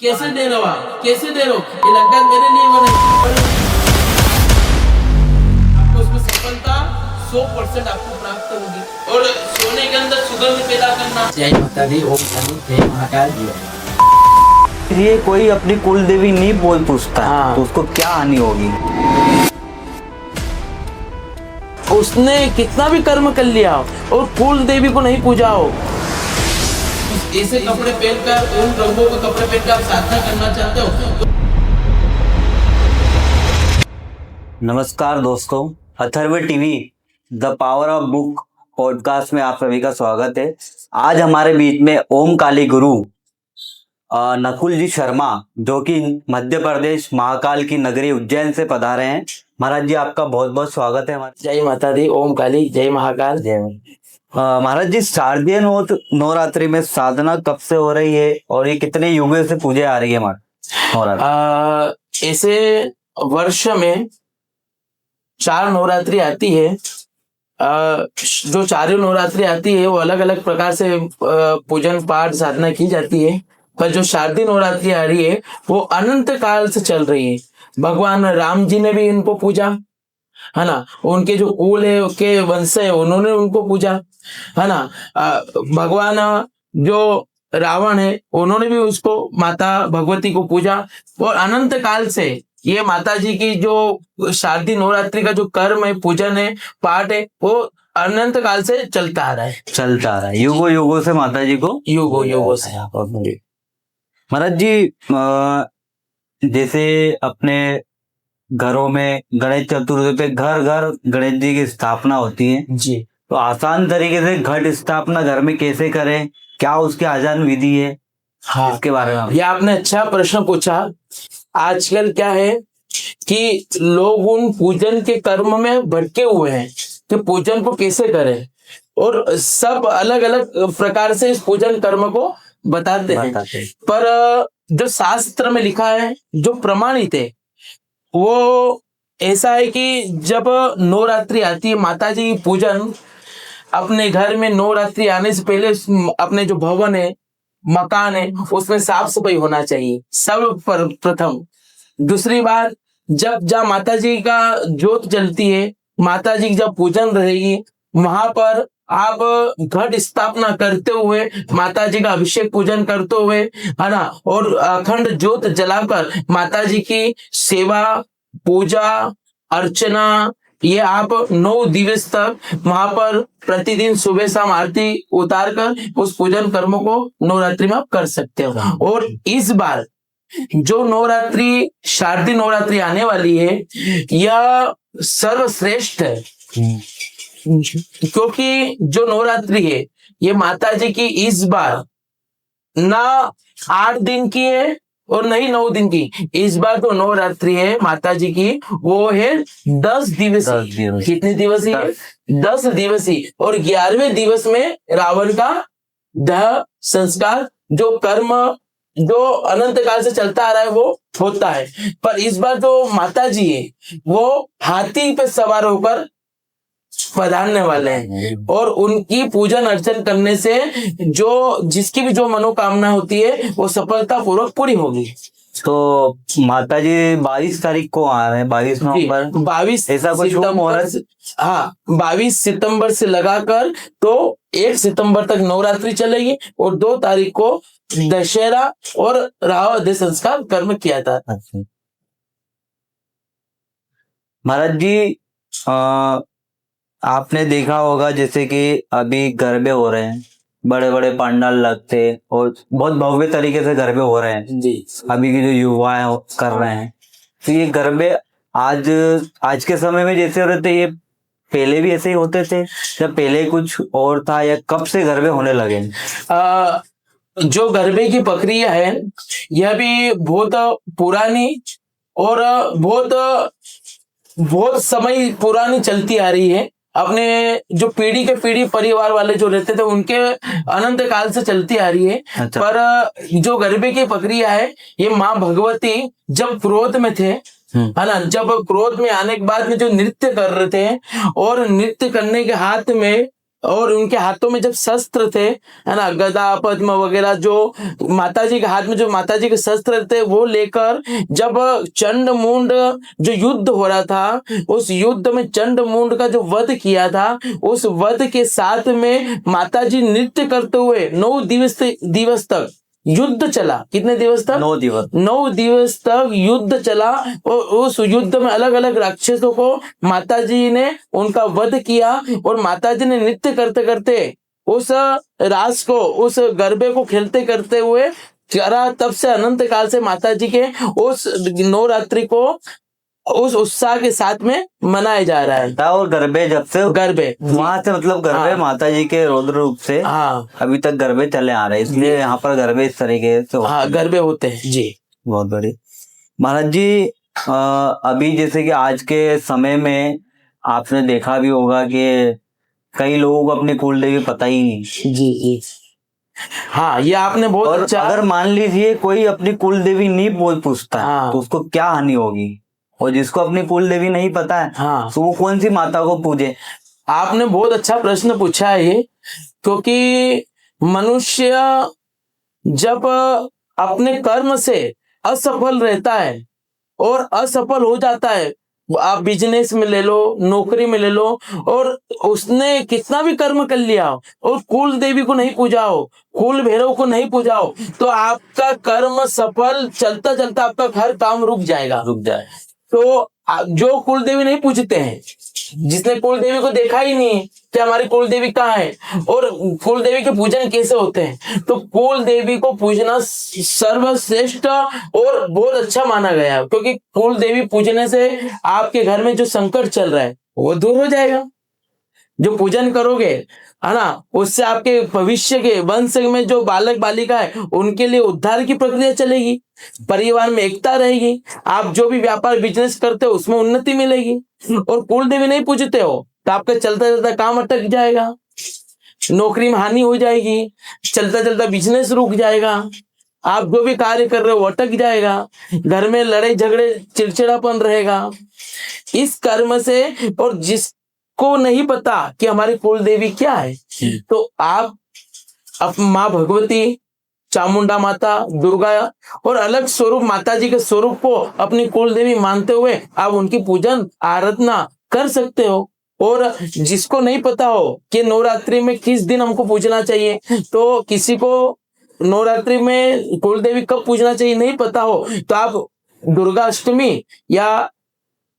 कैसे दे रहे हो आप? कैसे दे रहे हो? ये लंका मेरे लिए बने आपको उसमें सफलता 100% आपको प्राप्त होगी। और सोने के अंदर सुगंध पैदा करना। जय माता दी, ओम शांति, जय महाकाल जी। ये कोई अपनी कुल देवी नहीं बोल पूछता हाँ। तो उसको क्या हानि होगी? उसने कितना भी कर्म कर लिया हो और कुल देवी को नहीं पूजा हो, ऐसे कपड़े पहनकर, उन रंगों के कपड़े पहनकर आप साधना करना चाहते हो? नमस्कार दोस्तों, Atharva TV the power of book podcast में आप सभी का स्वागत है। आज हमारे बीच में ओम काली गुरु नकुल जी शर्मा, जो कि मध्य प्रदेश महाकाल की नगरी उज्जैन से पधारे हैं। महाराज जी, आपका बहुत बहुत स्वागत है हमारे। जय माता दी, ओम काली, जय महाकाल। जय महाराज जी, शारदीय नवरात्रि में साधना कब से हो रही है और ये कितने युगों से पूजे आ रही है नवरात्रि? ऐसे वर्ष में 4 नवरात्रि आती है। जो चारों नवरात्रि आती है वो अलग अलग प्रकार से पूजन पाठ साधना की जाती है, पर जो शारदीय नवरात्रि आ रही है वो अनंत काल से चल रही है। भगवान राम जी ने भी इनको पूजा, है ना। उनके जो कुल है, उसके वंश है, उन्होंने उनको पूजा, है ना। भगवान जो रावण है, उन्होंने भी उसको, माता भगवती को पूजा। और अनंत काल से ये माता जी की जो शारदीय नवरात्रि का जो कर्म है, पूजन है, पाठ है, वो अनंत काल से चलता आ रहा है। युगो युगो से माता जी को युगो से। महाराज जी, जैसे अपने घरों में गणेश चतुर्थी पे घर घर गणेश जी की स्थापना होती है जी। तो आसान तरीके से घट स्थापना घर में कैसे करें, क्या उसके आसान विधि है? हाँ, इसके बारे में ये आपने अच्छा प्रश्न पूछा। आजकल क्या है कि लोग उन पूजन के कर्म में भटके हुए हैं कि पूजन को कैसे करें, और सब अलग अलग प्रकार से इस पूजन कर्म को बताते हैं। पर जो शास्त्र में लिखा है, जो प्रमाणित है, वो ऐसा है कि जब नवरात्रि आती है, माता जी की पूजन अपने घर में नवरात्रि आने से पहले अपने जो भवन है, मकान है, उसमें साफ सफाई होना चाहिए सब प्रथम। दूसरी बात, जब जब माता जी का ज्योत जलती है, माता जी की जब पूजन रहेगी, वहां पर आप घट स्थापना करते हुए माता जी का अभिषेक पूजन करते हुए, है ना, और अखंड ज्योत जलाकर माता जी की सेवा, पूजा, अर्चना, ये आप 9 दिवस तक वहां पर प्रतिदिन सुबह शाम आरती उतार कर उस पूजन कर्मों को नवरात्रि में आप कर सकते हो। और इस बार जो नवरात्रि, शारदीय नवरात्रि आने वाली है, यह सर्वश्रेष्ठ है, क्योंकि जो नवरात्रि है ये माता जी की इस बार ना 8 दिन की है और नहीं 9 दिन की। इस बार तो नवरात्रि है माता जी की, वो है 10 दिवसीय। कितने दिवसीय? 10 दिवसीय। और 11वें दिवस में रावण का दह संस्कार, जो कर्म जो अनंत काल से चलता आ रहा है, वो होता है। पर इस बार जो माता जी है वो हाथी पे सवार होकर पधारने वाले हैं, और उनकी पूजन अर्चन करने से जो जिसकी भी जो मनोकामना होती है वो सफलता पूर्वक पूरी होगी। तो माता जी 22 तारीख को आ रहे हैं, 22 नवंबर, 22 ऐसा कुछ मुहूर्त? हाँ, 22 सितंबर से लगाकर तो 1 सितंबर तक नवरात्रि चलेगी, और 2 तारीख को दशहरा और रावण दह संस्कार कर्म किया था। महाराज जी, आपने देखा होगा जैसे कि अभी गरबे हो रहे हैं, बड़े बड़े पंडाल लगते और बहुत भव्य तरीके से गरबे हो रहे हैं जी। अभी के जो युवा है कर रहे हैं। तो ये गरबे आज के समय में जैसे हो रहे थे, ये पहले भी ऐसे ही होते थे या पहले कुछ और था, या कब से गरबे होने लगे? जो गरबे की प्रक्रिया है यह भी बहुत पुरानी और बहुत समय पुरानी चलती आ रही है। अपने जो पीढ़ी के पीढ़ी परिवार वाले जो रहते थे उनके अनंत काल से चलती आ रही है। अच्छा। पर जो गरबे की प्रक्रिया है, ये माँ भगवती जब क्रोध में थे, है ना, जब क्रोध में आने के बाद में जो नृत्य कर रहे थे, और नृत्य करने के हाथ में और उनके हाथों में जब शस्त्र थे, है ना, गदा पद्म वगैरह, जो माताजी के हाथ में जो माताजी के शस्त्र थे वो लेकर जब चंड मुंड जो युद्ध हो रहा था, उस युद्ध में चंड मुंड का जो वध किया था, उस वध के साथ में माताजी नृत्य करते हुए 9 दिवस तक युद्ध चला। कितने दिवस तक? 9 दिवस। 9 दिवस तक युद्ध चला और उस युद्ध में अलग अलग राक्षसों को माताजी ने उनका वध किया और माताजी ने नृत्य करते करते उस रास को, उस गरबे को खेलते करते हुए चरा। तब से अनंत काल से माताजी के उस नवरात्रि को उस उत्साह के साथ में मनाया जा रहा है। और गरबे जब से गरबे वहां से मतलब गरबे हाँ। माता जी के रौद्र रूप से हाँ अभी तक गरबे चले आ रहे हैं, इसलिए यहाँ पर गरबे इस तरीके से होते हाँ हैं। गरबे होते हैं जी। बहुत बड़ी महाराज जी, अभी जैसे कि आज के समय में आपने देखा भी होगा कि कई लोगों को अपनी कुल देवी पता ही नहीं। जी जी हाँ, ये आपने बहुत और अच्छा। अगर मान लीजिए कोई अपनी कुल देवी नहीं बोल पूछता है हाँ। तो उसको क्या हानि होगी, और जिसको अपनी कुल देवी नहीं पता है हाँ, तो वो कौन सी माता को पूजे? आपने बहुत अच्छा प्रश्न पूछा है ये, क्योंकि मनुष्य जब अपने कर्म से असफल रहता है और असफल हो जाता है, आप बिजनेस में ले लो, नौकरी में ले लो, और उसने कितना भी कर्म कर लिया हो और कुल देवी को नहीं पूजा हो, कुल भैरव को नहीं पूजा हो, तो आपका कर्म सफल चलता चलता आपका हर काम रुक जाएगा। तो जो कुल देवी नहीं पूजते हैं, जिसने कुल देवी को देखा ही नहीं कि हमारी कुल देवी कहाँ है और कुल देवी के पूजन कैसे होते हैं, तो कुल देवी को पूजना सर्वश्रेष्ठ और बहुत अच्छा माना गया है, क्योंकि कुल देवी पूजने से आपके घर में जो संकट चल रहा है वो दूर हो जाएगा। जो पूजन करोगे, है ना, उससे आपके भविष्य के वंश में जो बालक बालिका है उनके लिए उद्धार की प्रक्रिया चलेगी, परिवार में एकता रहेगी, आप जो भी व्यापार बिजनेस करते हो उसमें उन्नति मिलेगी। और कुल देवी नहीं पूजते हो तो आपका चलता चलता काम अटक जाएगा, नौकरी में हानि हो जाएगी, चलता चलता बिजनेस रुक जाएगा, आप जो भी कार्य कर रहे हो अटक जाएगा, घर में लड़ाई झगड़े चिड़चिड़ापन रहेगा इस कर्म से। और जिसको नहीं पता कि हमारी कुल देवी क्या है, तो आप माँ भगवती, चामुंडा माता, दुर्गा और अलग स्वरूप माता जी के स्वरूप को अपनी कुल देवी मानते हुए आप उनकी पूजन आराधना कर सकते हो। और जिसको नहीं पता हो कि नवरात्रि में किस दिन हमको पूजना चाहिए, तो किसी को नवरात्रि में कुल देवी कब पूजना चाहिए नहीं पता हो, तो आप दुर्गा अष्टमी या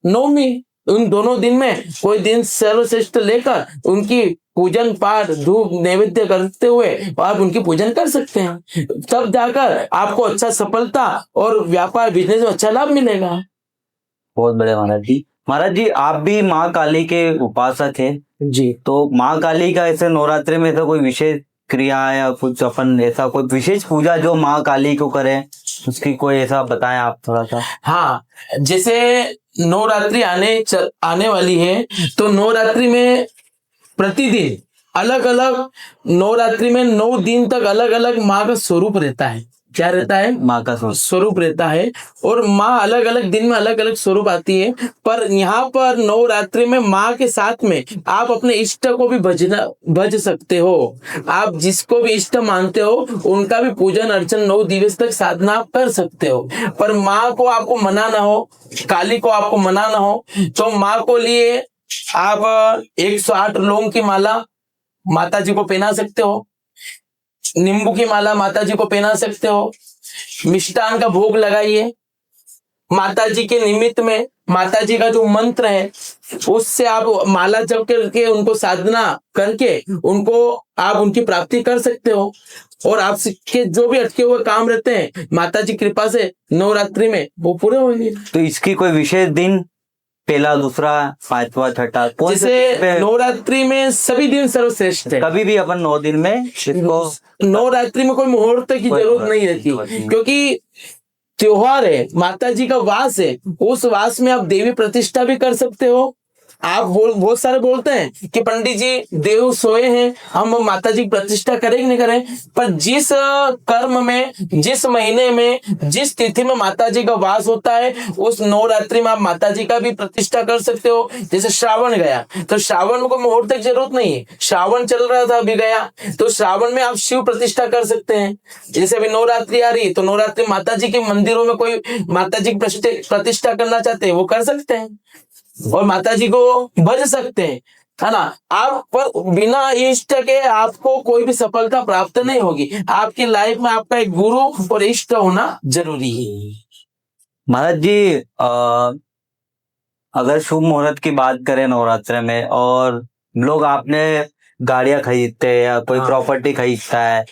नवमी, उन दोनों दिन में कोई दिन सर्वश्रेष्ठ लेकर उनकी पूजन पाठ धूप नैवेद्य करते हुए आप उनकी पूजन कर सकते हैं, तब जाकर आपको अच्छा सफलता और व्यापार बिजनेस में अच्छा लाभ मिलेगा। बहुत बड़े महाराज जी। महाराज जी, आप भी माँ काली के उपासक हैं जी। तो माँ काली का ऐसे नवरात्रि में ऐसा कोई विशेष क्रिया या कुछ अपन ऐसा कोई विशेष पूजा जो माँ काली को करें, उसकी कोई ऐसा बताएं आप थोड़ा सा। हाँ, जैसे नवरात्रि आने वाली है, तो नवरात्रि में प्रतिदिन अलग अलग, नवरात्रि में 9 दिन तक अलग अलग माँ का स्वरूप रहता है। क्या रहता है? माँ का स्वरूप रहता है, और माँ अलग अलग दिन में अलग अलग स्वरूप आती है। पर यहाँ पर नवरात्रि में माँ के साथ में आप अपने इष्ट को भी भज सकते हो। आप जिसको भी इष्ट मानते हो उनका भी पूजन अर्चन 9 दिवस तक साधना आप कर सकते हो। पर माँ को आपको मनाना हो, काली को आपको मनाना हो, तो माँ को लिए आप 108 लौंग की माला माता जी को पहना सकते हो, नींबू की माला माता जी को पहना सकते हो, मिष्टान का भोग लगाइए माता जी के निमित्त में। माता जी का जो मंत्र है उससे आप माला जप करके उनको साधना करके उनको आप उनकी प्राप्ति कर सकते हो, और आपके जो भी अटके हुए काम रहते हैं माता जी कृपा से नवरात्रि में वो पूरे होंगे। तो इसकी कोई विशेष दिन, पहला, दूसरा, 5वां, 6ठा, जैसे नवरात्रि में सभी दिन सर्वश्रेष्ठ है। कभी भी अपन 9 दिन में इसको, नवरात्रि में कोई मुहूर्त की जरूरत नहीं रहती, क्योंकि त्योहार है, माता जी का वास है, उस वास में आप देवी प्रतिष्ठा भी कर सकते हो आप बहुत सारे बोलते हैं कि पंडित जी देव सोए हैं, हम माता जी की प्रतिष्ठा करें कि नहीं करें, पर जिस कर्म में, जिस महीने में, जिस तिथि में माता जी का वास होता है, उस नवरात्रि में आप माता जी का भी प्रतिष्ठा कर सकते हो। जैसे श्रावण गया तो श्रावण को मुहूर्त की जरूरत नहीं है, श्रावण चल रहा था अभी गया, तो श्रावण में आप शिव प्रतिष्ठा कर सकते हैं। जैसे अभी नवरात्रि आ रही है तो नवरात्रि माता जी के मंदिरों में कोई माता जी की प्रतिष्ठा करना चाहते हैं वो कर सकते हैं और माता जी को भज सकते हैं, है ना। आप पर बिना इष्ट के आपको कोई भी सफलता प्राप्त नहीं होगी। आपकी लाइफ में आपका एक गुरु और इष्ट होना जरूरी है। महाराज जी, अगर शुभ मुहूर्त की बात करें नवरात्र में, और लोग आपने गाड़ियां खरीदते हैं या कोई हाँ। प्रॉपर्टी खरीदता है,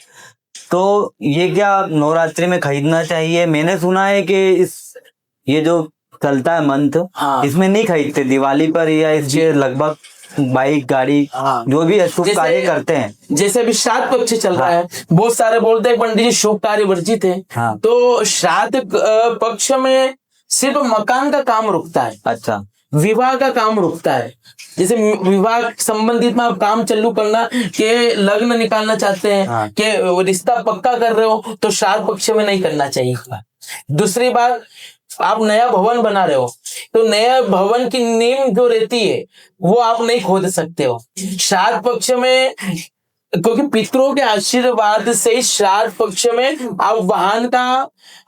तो ये क्या नवरात्रि में खरीदना चाहिए? मैंने सुना है कि ये जो चलता है मंथ, हाँ। इसमें नहीं खरीदते, दिवाली पर या इसके लगभग बाइक गाड़ी हाँ। जो भी शुभ कार्य करते हैं। जैसे अभी श्राद्ध पक्ष चल रहा है, बहुत सारे बोलते हैं पंडित जी शुभ कार्य वर्जित है। हाँ। तो श्राद्ध पक्ष में सिर्फ मकान का काम रुकता है, अच्छा, विवाह का काम रुकता है। जैसे विवाह संबंधित में आप काम चालू करना के लग्न निकालना चाहते हैं, हाँ। कि रिश्ता पक्का कर रहे हो, तो श्राद्ध पक्ष में नहीं करना चाहिए। दूसरी बात, आप नया भवन बना रहे हो तो नया भवन की नींव जो रहती है वो आप नहीं खोद सकते हो श्राद्ध पक्ष में, क्योंकि पितरों के आशीर्वाद से ही श्राद्ध पक्ष में आप वाहन का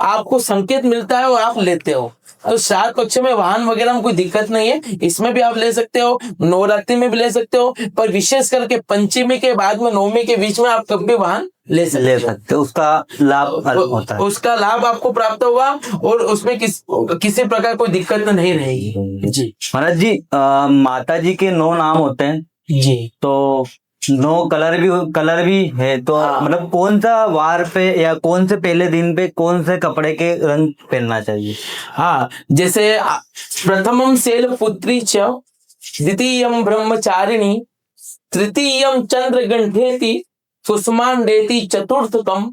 आपको संकेत मिलता है और आप लेते हो। और श्राद्ध पक्ष में वाहन वगैरह में कोई दिक्कत नहीं है, इसमें भी आप ले सकते हो, नवरात्रि में भी ले सकते हो, पर विशेष करके पंचमी के बाद में नवमी के बीच में आप कभी भी वाहन ले सकते हो। उसका लाभ अलग होता है, उसका लाभ आपको प्राप्त होगा और उसमें किसी प्रकार कोई दिक्कत नहीं रहेगी। जी महाराज जी, माता जी के 9 नाम होते हैं जी, तो 9 कलर भी है, तो हाँ। मतलब कौन सा वार पे या कौन से पहले दिन पे कौन से कपड़े के रंग पहनना चाहिए? हाँ, जैसे प्रथमम शैलपुत्री च, द्वितीयम ब्रह्मचारिणी, तृतीयम चंद्रगंठेति, कुसुमांडेति चतुर्थकम,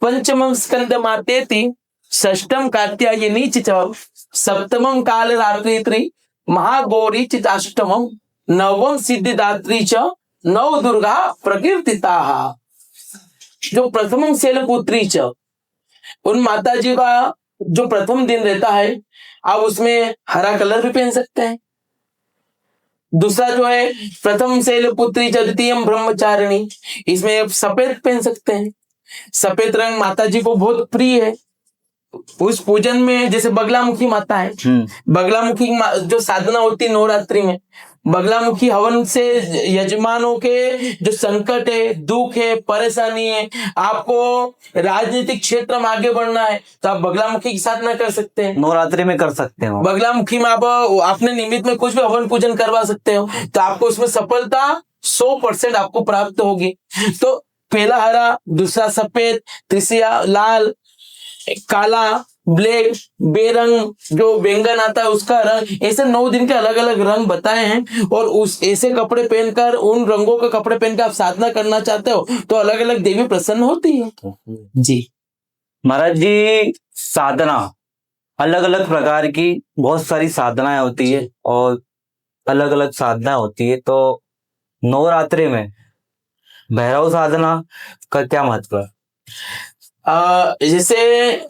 पंचमम स्कंदमातेति, षष्ठम कात्यायनी च, सप्तमम कालरात्रि, महागौरी चाष्टमम, नवम सिद्धिदात्री च, नव दुर्गा प्रकीर्तिता। जो प्रथमम शैलपुत्री च, उन माता जी का जो प्रथम दिन रहता है आप उसमें हरा कलर भी पहन सकते हैं। दूसरा जो है प्रथम शैलपुत्री च द्वितीयम ब्रह्मचारिणी, इसमें आप सफेद पहन सकते हैं। सफेद रंग माता जी को बहुत प्रिय है। उस पूजन में जैसे बगलामुखी माता है, बगलामुखी जो साधना होती है नवरात्रि में, बगलामुखी हवन से यजमानों के जो संकट है, दुख है, परेशानी है, आपको राजनीतिक क्षेत्र में आगे बढ़ना है तो आप बगलामुखी की साधना कर सकते हैं। नवरात्रि में कर सकते हो। बगलामुखी में आप अपने निमित्त में कुछ भी हवन पूजन करवा सकते हो तो आपको उसमें सफलता 100% आपको प्राप्त होगी। तो पहला हरा, दूसरा सफेद, तीसरा लाल, काला, ब्लैक, बेरंग जो बैंगन आता है उसका रंग, ऐसे 9 दिन के अलग अलग रंग बताए हैं। और उस ऐसे कपड़े पहनकर, उन रंगों के कपड़े पहनकर आप साधना करना चाहते हो तो अलग अलग देवी प्रसन्न होती है। जी महाराज जी, साधना अलग अलग प्रकार की बहुत सारी साधनाएं होती है और अलग अलग साधना होती है, तो नवरात्रि में भैरव साधना का क्या महत्व है? जैसे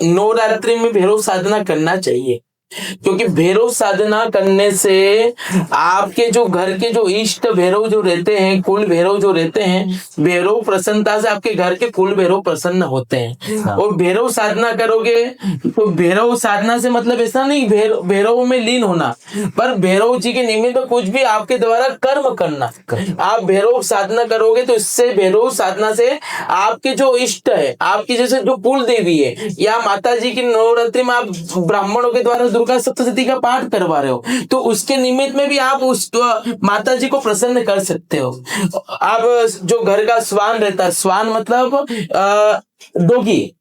नवरात्रि में भैरव साधना करना चाहिए, क्योंकि भैरव साधना करने से आपके जो घर के जो इष्ट भैरव जो रहते हैं, कुल भैरव जो रहते हैं, भैरव प्रसन्नता से आपके घर के कुल भैरव प्रसन्न होते हैं। और भैरव साधना करोगे तो भैरव साधना से मतलब ऐसा नहीं भैरव में लीन होना, पर भैरव जी के निमित्त कुछ भी आपके द्वारा कर्म करना। आप भैरव साधना करोगे तो इससे भैरव साधना से आपके जो इष्ट है, आपकी जैसे जो कुल देवी है, या माता जी की नवरात्रि में आप ब्राह्मणों के द्वारा दुर्गा सप्तशती का पाठ करवा रहे हो तो उसके निमित्त में भी आप उस माता जी को प्रसन्न कर सकते हो। आप जो घर का स्वान रहता है, स्वान मतलब डोगी,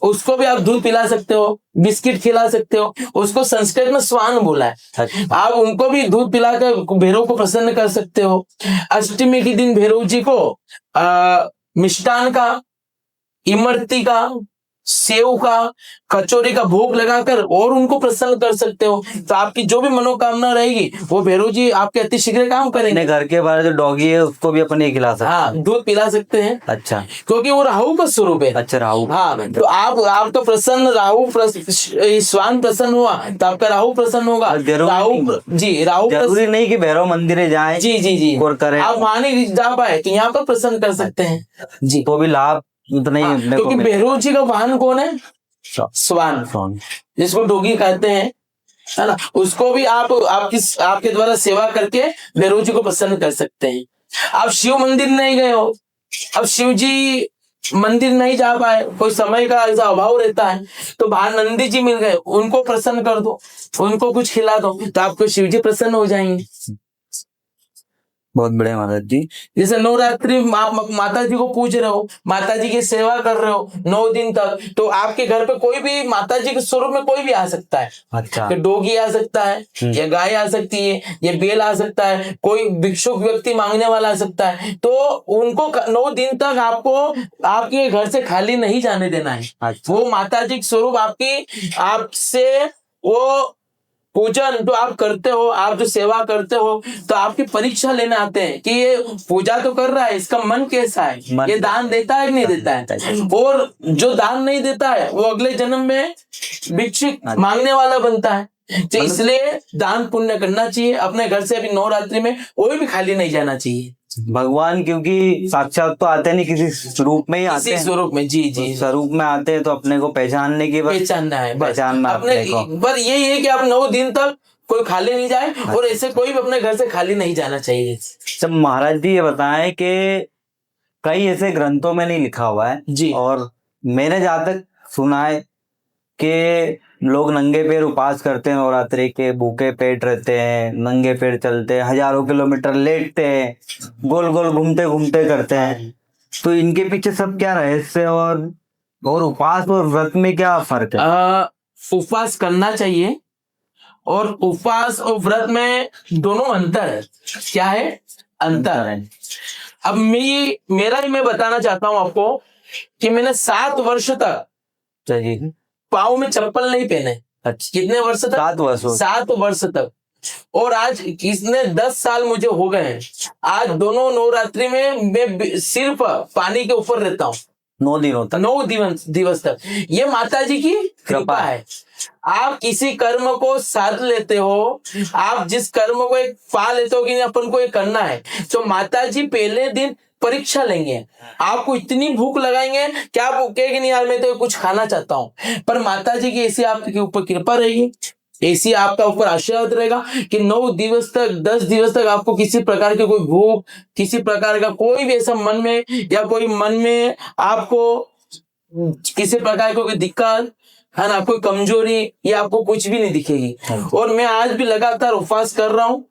उसको भी आप दूध पिला सकते हो, बिस्किट खिला सकते हो, उसको संस्कृत में स्वान बोला है। आप उनको भी दूध पिलाकर भैरव को प्रसन्न कर सकते हो। अष्टमी के दिन भैरव जी को मिष्टान का, इमरती का, सेव का, कचौरी का भोग लगाकर और उनको प्रसन्न कर सकते हो। तो आपकी जो भी मनोकामना रहेगी वो भैरव जी आपके अति शीघ्र काम करेंगे। अपने घर के बाहर जो डॉगी है उसको भी अपन ये खिला सकते हैं। हाँ, दूध पिला सकते हैं। अच्छा, क्योंकि वो राहु का स्वरूप है। अच्छा राहु। हाँ, तो आप तो प्रसन्न, स्वान प्रसन्न हुआ तो आपका राहु प्रसन्न होगा। राहु जी, राहु जरूरी नहीं कि भैरव मंदिर जाए, जी जी जी, और करें। आप वहां नहीं जा पाए तो यहाँ पर प्रसन्न कर सकते हैं जी। तो भी लाभ उतना ही अपने को क्योंकि भैरव जी का वाहन कौन है? स्वान, जिसको डोगी कहते हैं, है ना। उसको भी आपके द्वारा सेवा करके भैरव जी को प्रसन्न कर सकते हैं। आप शिव मंदिर नहीं गए हो, अब शिव जी मंदिर नहीं जा पाए, कोई समय का ऐसा अभाव रहता है, तो बाहर नंदी जी मिल गए, उनको प्रसन्न कर दो, उनको कुछ खिला दो, तो आपको शिव जी प्रसन्न हो जाएंगे। बहुत बढ़िया महाराज जी। जैसे नवरात्रि आप माता जी को पूज रहे हो, माता जी की सेवा कर रहे हो 9 दिन तक, तो आपके घर पे कोई भी माता जी के स्वरूप में कोई भी आ सकता है। अच्छा, कि डोगी आ सकता है, या गाय आ सकती है, या बेल आ सकता है, कोई भिक्षुक व्यक्ति मांगने वाला आ सकता है, तो उनको 9 दिन तक आपको आपके घर से खाली नहीं जाने देना है। अच्छा। वो माता जी के स्वरूप आपसे वो पूजन जो आप करते हो, आप जो सेवा करते हो, तो आपकी परीक्षा लेने आते हैं कि ये पूजा तो कर रहा है, इसका मन कैसा है, ये दान देता है कि नहीं देता है। और जो दान नहीं देता है वो अगले जन्म में भिक्षुक मांगने वाला बनता है। तो इसलिए दान पुण्य करना चाहिए। अपने घर से अभी नवरात्रि में कोई भी खाली नहीं जाना चाहिए। भगवान क्योंकि साक्षात तो आते नहीं, किसी स्वरूप में ही आते हैं। स्वरूप में, जी जी, स्वरूप में आते हैं, तो अपने को पहचानने की पहचानना है, पहचानना अपने पर यही है कि आप 9 दिन तक कोई खाली नहीं जाए, और ऐसे कोई भी अपने घर से खाली नहीं जाना चाहिए। सब महाराज जी ये बताएं कि कई ऐसे ग्रंथों में नहीं लिखा हुआ है जी, और मैंने जहाँ तक सुना है कि लोग नंगे पैर उपवास करते हैं, नवरात्रि के भूखे पेट रहते हैं, नंगे पैर चलते हैं, हजारों किलोमीटर लेटते हैं, गोल गोल घूमते घूमते करते हैं। तो इनके पीछे सब क्या रहस्य और उपवास और व्रत में क्या फर्क है? उपवास करना चाहिए, और उपवास और व्रत में दोनों अंतर है। क्या है? अंतर है। अब मैं बताना चाहता हूं आपको कि मैंने 7 वर्ष तक चलिए पाँव में चप्पल नहीं पहने। अच्छा, कितने वर्ष तक? 7 वर्ष तक। और आज किसने 10 साल मुझे हो गए हैं। आज दोनों नवरात्रि में मैं सिर्फ पानी के ऊपर रहता हूँ 9 दिनों तक, 9 दिवस तक। ये माता जी की कृपा है। आप किसी कर्म को साध लेते हो, आप जिस कर्म को एक पा लेते हो कि अपन को ये करना है, तो माता जी पहले दिन परीक्षा लेंगे, आपको इतनी भूख लगाएंगे कि आप कहेंगे नहीं यार मैं तो कुछ खाना चाहता हूँ। पर माता जी की ऐसी आपके ऊपर कृपा रहेगी, ऐसी आपका ऊपर आशीर्वाद रहेगा कि 9 दिवस तक, 10 दिवस तक आपको किसी प्रकार की कोई भूख, किसी प्रकार का कोई भी ऐसा मन में, या कोई मन में आपको किसी प्रकार की कोई दिक्कत है ना, कोई कमजोरी, या आपको कुछ भी नहीं दिखेगी। और मैं आज भी लगातार उपवास कर रहा हूँ।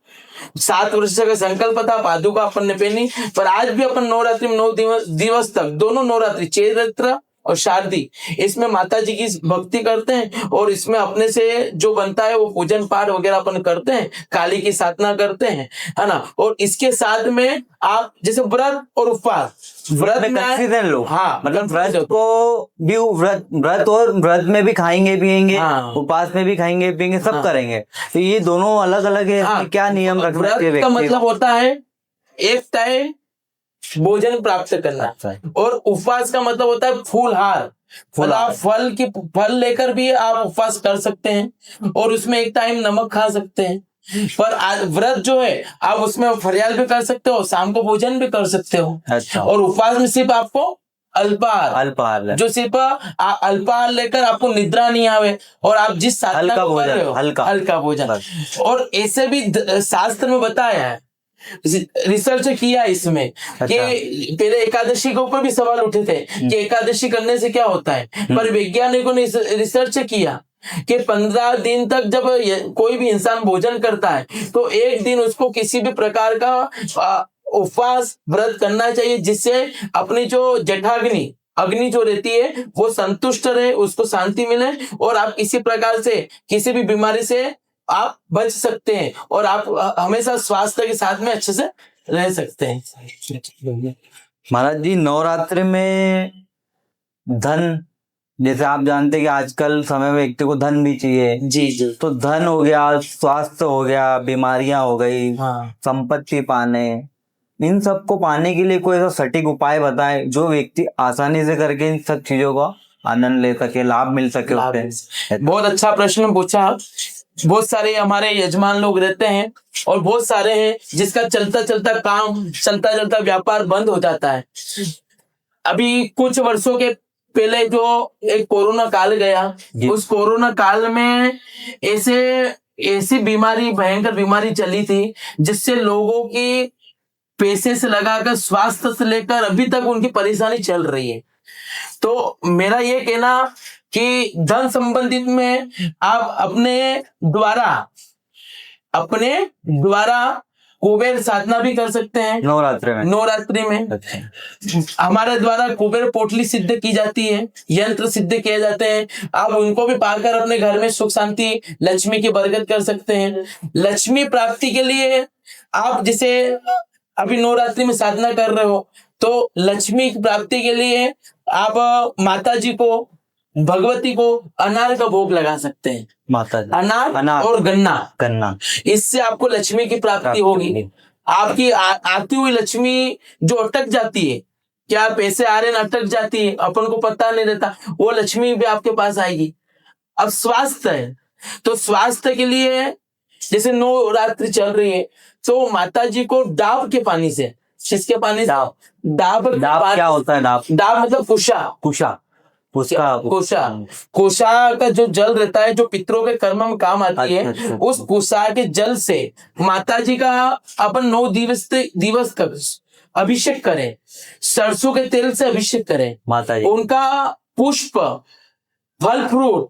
7 वर्ष का संकल्प था, पादुका अपन ने पहनी, पर आज भी अपन नवरात्रि में 9 दिवस तक, दोनों नवरात्रि चैत्र और शारदी, इसमें माता जी की भक्ति करते हैं, और इसमें अपने से जो बनता है वो पूजन पाठ वगैरह अपन करते हैं, काली की साधना करते हैं, है ना। और इसके साथ में आप जैसे व्रत और उपवास, व्रत में लोग, हाँ, मतलब व्रत को भी व्रत में भी खाएंगे पिएंगे, उपवास में भी खाएंगे पिएंगे, सब करेंगे। तो ये दोनों अलग अलग है, क्या नियम रखना चाहिए? व्रत का मतलब होता है एक तय भोजन प्राप्त करना, और उपवास का मतलब होता है फूलहार। आप फल लेकर भी आप उपवास कर सकते हैं, और उसमें एक टाइम नमक खा सकते हैं। पर व्रत जो है आप उसमें फरियाल भी कर सकते हो, शाम को भोजन भी कर सकते हो। अच्छा। और उपवास में सिर्फ आपको अल्पाहार जो सिर्फ अल्पाहार लेकर आपको निद्रा नहीं आवे, और आप जिस साधना को कर रहे हो हल्का भोजन। और ऐसे भी शास्त्र में बताया है, रिसर्च किया इसमें कि पहले एकादशी के ऊपर भी सवाल उठे थे कि एकादशी करने से क्या होता है, पर वैज्ञानिकों ने रिसर्च किया कि 15 दिन तक जब कोई भी इंसान भोजन करता है तो एक दिन उसको किसी भी प्रकार का उपवास व्रत करना चाहिए, जिससे अपनी जो अग्नि जो रहती है वो संतुष्ट रहे, उसको शांति मिले, और आप किसी प्रकार से किसी भी बीमारी से आप बच सकते हैं, और आप हमेशा स्वास्थ्य के साथ में अच्छे से रह सकते हैं। महाराज जी, नवरात्रि में धन जैसे आप जानते हैं कि आजकल समय में व्यक्ति को धन भी चाहिए, जी जी। तो धन हो गया, स्वास्थ्य हो गया, बीमारियां हो गई, हाँ, संपत्ति पाने, इन सब को पाने के लिए कोई ऐसा सटीक उपाय बताए जो व्यक्ति आसानी से करके इन सब चीजों का आनंद ले सके, लाभ मिल सके लाभ उससे। बहुत अच्छा प्रश्न पूछा। बहुत सारे हमारे यजमान लोग रहते हैं और बहुत सारे हैं जिसका चलता चलता काम, चलता चलता व्यापार बंद हो जाता है। अभी कुछ वर्षों के पहले जो एक कोरोना काल गया, उस कोरोना काल में ऐसे ऐसी बीमारी, भयंकर बीमारी चली थी जिससे लोगों की पैसे से लगाकर स्वास्थ्य से लेकर अभी तक उनकी परेशानी चल रही है। तो मेरा ये कहना कि धन संबंधित में आप अपने द्वारा कुबेर साधना भी कर सकते हैं नवरात्रि में। अच्छा। हमारे द्वारा कुबेर पोटली सिद्ध की जाती है, यंत्र सिद्ध किए जाते हैं। आप उनको भी पाकर अपने घर में सुख शांति, लक्ष्मी की बरकत कर सकते हैं। लक्ष्मी प्राप्ति के लिए आप जैसे अभी नवरात्रि में साधना कर रहे हो, तो लक्ष्मी की प्राप्ति के लिए आप माता जी को, भगवती को अनार का भोग लगा सकते हैं। माता जी, अनार और गन्ना, इससे आपको लक्ष्मी की प्राप्ति होगी। आपकी आती हुई लक्ष्मी जो अटक जाती है, क्या पैसे आ रहे हैं, अटक जाती है, अपन को पता नहीं रहता, वो लक्ष्मी भी आपके पास आएगी। अब स्वास्थ्य है, तो स्वास्थ्य के लिए जैसे नवरात्रि चल रही है, तो माता जी को डाब के पानी से, किसके पानी से? डाब क्या होता है? डाब मतलब कुशा का जो जल रहता है, जो पितरों के कर्म में काम आती है। अच्छा। उस कुशा के जल से माता जी का अपन 9 दिवस का अभिषेक करें, सरसों के तेल से अभिषेक करें माता जी। उनका पुष्प, फल फ्रूट,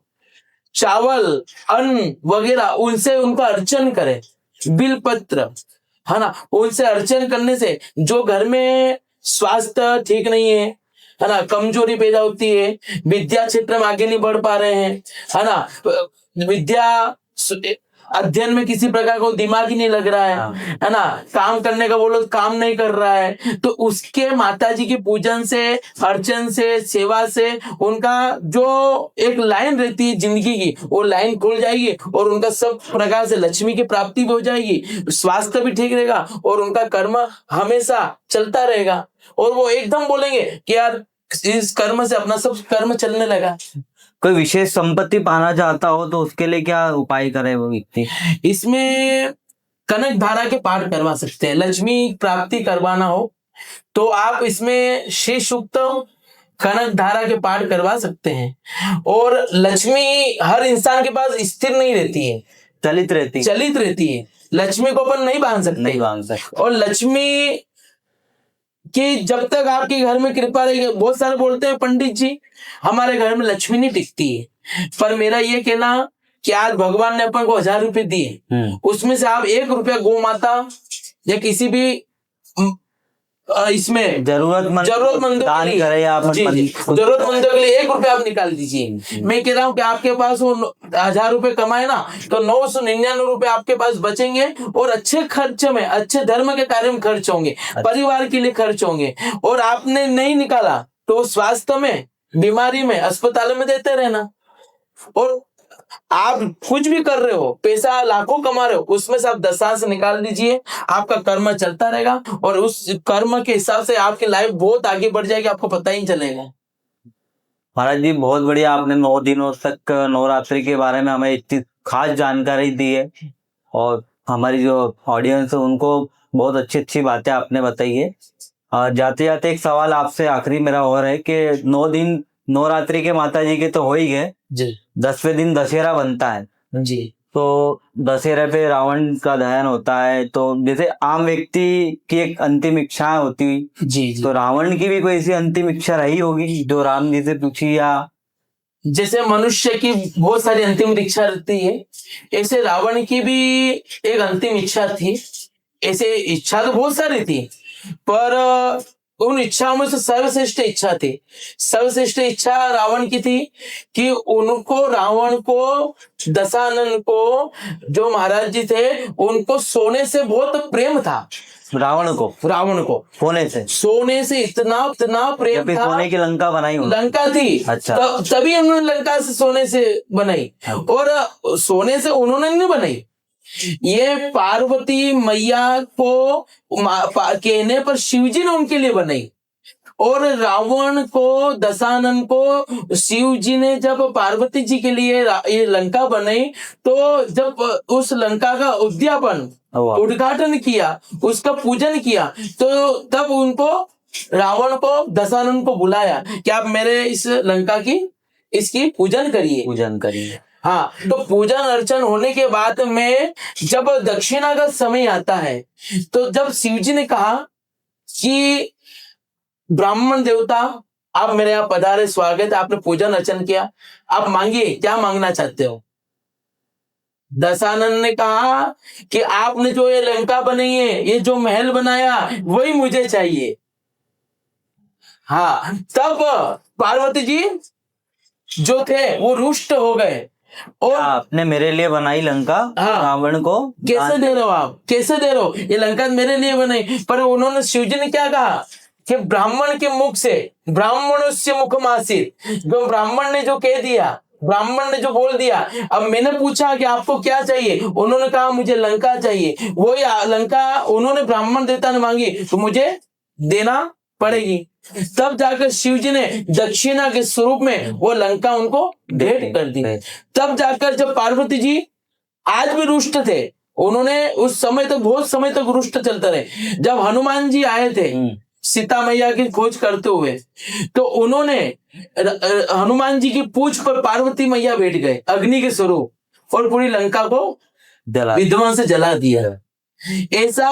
चावल, अन्न वगैरह उनसे उनका अर्चन करें, बिल पत्र, है ना, उनसे अर्चन करने से जो घर में स्वास्थ्य ठीक नहीं है ना, कमजोरी पैदा होती है, विद्या क्षेत्र में आगे नहीं बढ़ पा रहे हैं, है ना, विद्या अध्ययन में किसी प्रकार को दिमाग ही नहीं लग रहा है ना, काम करने का बोलो काम नहीं कर रहा है, तो उसके माताजी के पूजन से, अर्चन से, सेवा से उनका जो एक लाइन रहती है जिंदगी की, वो लाइन खुल जाएगी और उनका सब प्रकार से लक्ष्मी की प्राप्ति भी हो जाएगी, स्वास्थ्य भी ठीक रहेगा और उनका कर्म हमेशा चलता रहेगा। और वो एकदम बोलेंगे कि यार इस कर्म से अपना सब कर्म चलने लगा। कोई विशेष संपत्ति पाना चाहता हो तो उसके लिए क्या उपाय करे वो व्यक्ति? इसमें कनक धारा के पाठ करवा सकते हैं। लक्ष्मी प्राप्ति करवाना हो तो आप इसमें शेष सूक्त, कनक धारा के पाठ करवा सकते हैं। और लक्ष्मी हर इंसान के पास स्थिर नहीं रहती है, चलित रहती है। लक्ष्मी को अपन नहीं बांध सकते। और लक्ष्मी कि जब तक आपके घर में कृपा रहेगी, बहुत सारे बोलते हैं पंडित जी हमारे घर में लक्ष्मी नहीं टिकती है, पर मेरा ये कहना कि आज भगवान ने अपन को 1000 रुपए दिए, उसमें से आप 1 रुपया गौ माता या किसी भी इसमें जरूरतमंदों के लिए 1 रुपया आप निकाल दीजिए। मैं कह रहा हूँ कि आपके पास वो 1000 रुपए कमाए ना, तो 999 रुपए आपके पास बचेंगे और अच्छे खर्च में, अच्छे धर्म के कार्य में खर्च होंगे, परिवार के लिए खर्च होंगे। और आपने नहीं निकाला तो स्वास्थ्य में, बीमारी में, अस्पताल में देते रहना। और आप कुछ भी कर रहे हो, पैसा लाखों कमा रहे हो, उसमें से आप 10 निकाल दीजिए, आपका कर्म चलता रहेगा और उस कर्म के हिसाब से आपकी लाइफ बहुत आगे बढ़ जाएगी, आपको पता ही चलेगा। महाराज जी बहुत बढ़िया, आपने 9 दिनों तक नवरात्रि के बारे में हमें इतनी खास जानकारी दी है और हमारी जो ऑडियंस है उनको बहुत अच्छी अच्छी बातें आपने बताई है। जाते जाते एक सवाल आपसे आखिरी मेरा और है कि 9 दिन नवरात्रि के माता जी के तो हो ही गए जी, 10वें दिन दशहरा बनता है जी। तो दशहरे पे रावण का दहन होता है, तो जैसे आम व्यक्ति की एक अंतिम इच्छा होती हुई जी, तो रावण की भी कोई ऐसी अंतिम इच्छा रही होगी जो राम जी से पूछी? या जैसे मनुष्य की बहुत सारी अंतिम इच्छा रहती है, ऐसे रावण की भी एक अंतिम इच्छा थी। ऐसे इच्छा तो बहुत सारी थी, पर उन इच्छाओं में से सर्वश्रेष्ठ इच्छा थी, सर्वश्रेष्ठ इच्छा रावण की थी कि उनको, रावण को, दशानन को, जो महाराज जी थे, उनको सोने से बहुत प्रेम था। रावण को सोने से इतना इतना प्रेम था, सोने की लंका बनाई लंका थी। अच्छा। तभी उन्होंने लंका से सोने से बनाई, और सोने से उन्होंने नहीं बनाई, ये पार्वती मैया को कहने पर शिवजी ने उनके लिए बनाई। और रावण को, दशानन को शिव जी ने जब पार्वती जी के लिए ये लंका बनाई, तो जब उस लंका का उद्घाटन किया, उसका पूजन किया, तो तब उनको, रावण को, दशानन को बुलाया कि आप मेरे इस लंका की, इसकी पूजन करिए। हाँ, तो पूजन अर्चन होने के बाद में जब दक्षिणा का समय आता है, तो जब शिव जी ने कहा कि ब्राह्मण देवता, आप मेरे यहाँ पधारे, स्वागत है, आपने पूजन अर्चन किया, आप मांगिए, क्या मांगना चाहते हो। दशानन ने कहा कि आपने जो ये लंका बनाई है, ये जो महल बनाया, वही मुझे चाहिए। हाँ, तब पार्वती जी जो थे वो रुष्ट हो गए, और आपने मेरे लिए बनाई लंका, हाँ, रावण को कैसे दे रहे हो आप, कैसे दे रहे हो, ये लंका मेरे लिए बनाई। पर उन्होंने, शिवजी ने क्या कहा कि ब्राह्मण के मुख से, ब्राह्मण से मुखम आसीत, जो ब्राह्मण ने जो कह दिया, ब्राह्मण ने जो बोल दिया। अब मैंने पूछा कि आपको क्या चाहिए, उन्होंने कहा मुझे लंका चाहिए, वही लंका उन्होंने ब्राह्मण देवता ने मांगी, तो मुझे देना पड़ेगी। तब जाकर शिव जी ने दक्षिणा के स्वरूप में वो लंका उनको भेंट कर दी। तब जाकर जब पार्वती जी आज भी रुष्ट थे, उन्होंने उस समय तक, बहुत समय तक रुष्ट चलते रहे। जब हनुमान जी आए थे सीता मैया की खोज करते हुए, तो उन्होंने हनुमान जी की पूंछ पर पार्वती मैया बैठ गए अग्नि के स्वरूप, और पूरी लंका को विध्वंस से जला दिया। ऐसा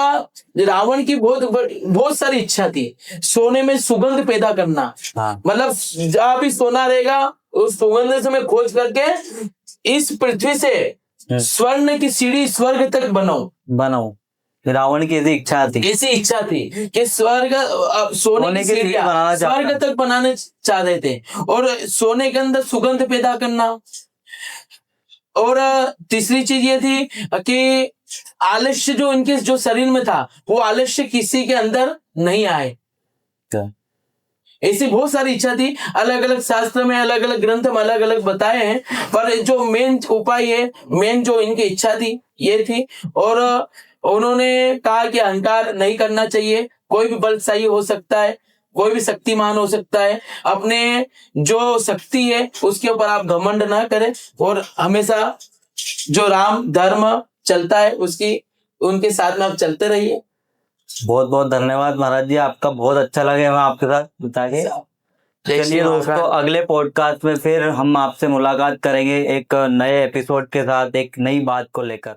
रावण की बहुत सारी इच्छा थी। सोने में सुगंध पैदा करना, मतलब जहां भी सोना रहेगा, उस सुगंध से मैं खोज करके इस पृथ्वी से स्वर्ण की सीढ़ी स्वर्ग तक बनाऊं। रावण की ऐसी इच्छा थी कि स्वर्ग, सोने की सीढ़ियां स्वर्ग तक बनाने चाह रहे थे, और सोने के अंदर सुगंध पैदा करना। और तीसरी चीज ये थी कि आलस्य जो इनके जो शरीर में था, वो आलस्य किसी के अंदर नहीं आए। ऐसी बहुत सारी इच्छा थी, अलग अलग शास्त्र में, अलग अलग ग्रंथ में अलग अलग बताए हैं, पर जो मेन उपाय है, मेन जो इनकी इच्छा थी, ये थी। और उन्होंने कहा कि अहंकार नहीं करना चाहिए, कोई भी बलशाली हो सकता है, कोई भी शक्तिमान हो सकता है, अपने जो शक्ति है उसके ऊपर आप घमंड ना करें, और हमेशा जो राम धर्म चलता है उसकी, उनके साथ में आप चलते रहिए। बहुत बहुत धन्यवाद महाराज जी, आपका बहुत अच्छा लगे हमें आपके साथ बता के। चलिए दोस्तों, अगले पॉडकास्ट में फिर हम आपसे मुलाकात करेंगे एक नए एपिसोड के साथ, एक नई बात को लेकर।